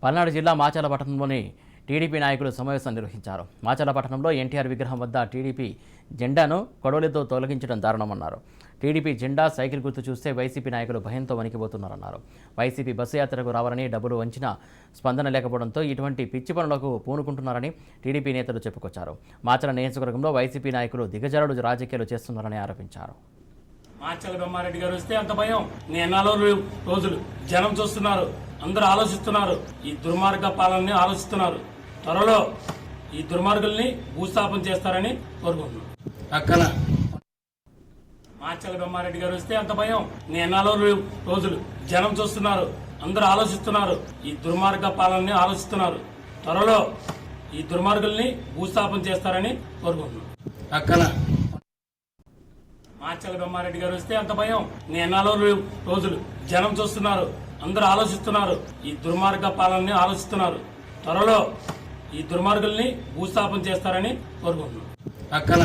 పల్నాడు జిల్లా మాచర్ల పట్టణంలోని టీడీపీ నాయకులు సమావేశం నిర్వహించారు. మాచర్ల పట్టణంలో ఎన్టీఆర్ విగ్రహం వద్ద టీడీపీ జెండాను కొడవలితో తొలగించడం దారుణమన్నారు. టీడీపీ జెండా, సైకిల్ గుర్తు చూస్తే వైసీపీ నాయకులు భయంతో వణికిపోతున్నారన్నారు. వైసీపీ బస్సు యాత్రకు రావాలని డబ్బులు వంచిన స్పందన లేకపోవడంతో ఇటువంటి పిచ్చి పనులకు పూనుకుంటున్నారని టీడీపీ నేతలు చెప్పుకొచ్చారు. మాచర్ల నియోజకవర్గంలో వైసీపీ నాయకులు దిగజారుడు రాజకీయాలు చేస్తున్నారని ఆరోపించారు. మాచర్ల బ్రహ్మారెడ్డి గారు వస్తే అంత భయం. నేను రోజులు జనం చూస్తున్నారు, అందరూ ఆలోచిస్తున్నారు, ఈ దుర్మార్గ పాలనని ఆలోచిస్తున్నారు. త్వరలో ఈ దుర్మార్గుల్ని భూస్థాపన చేస్తారని కోరుకుంటున్నాను. పక్కన మాచర్ల బ్రహ్మారెడ్డి గారు వస్తే అంత భయం. నేను రోజులు జనం చూస్తున్నారు, అందరూ ఆలోచిస్తున్నారు, ఈ దుర్మార్గ పాలనని ఆలోచిస్తున్నారు. త్వరలో ఈ దుర్మార్గుల్ని భూస్థాపన చేస్తారని కోరుకుంటున్నాను. పక్కన మాచర్ల బ్రహ్మారెడ్డి గారు వస్తే అంత భయం. నేను రోజులు జనం చూస్తున్నారు, అందరూ ఆలోచిస్తున్నారు, ఈ దుర్మార్గ పాలనని ఆలోచిస్తున్నారు. త్వరలో ఈ దుర్మార్గుల్ని భూస్థాపన చేస్తారని కోరుకుంటున్నాను. పక్కన